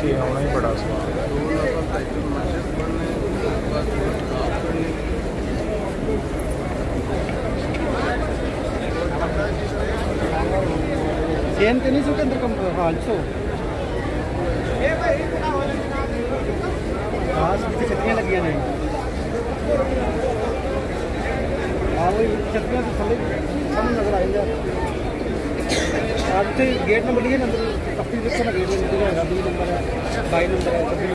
के आना ही बड़ा सवाल है। चेन के नहीं सो के अंदर कम हाल सो छतरियाँ लगी नहीं हाँ वही छतरियाँ तो थले सामने नजर आएंगे आज गेट नंबर लिए ना अंदर काफ़ी गेट नंबर है 22 नंबर है 26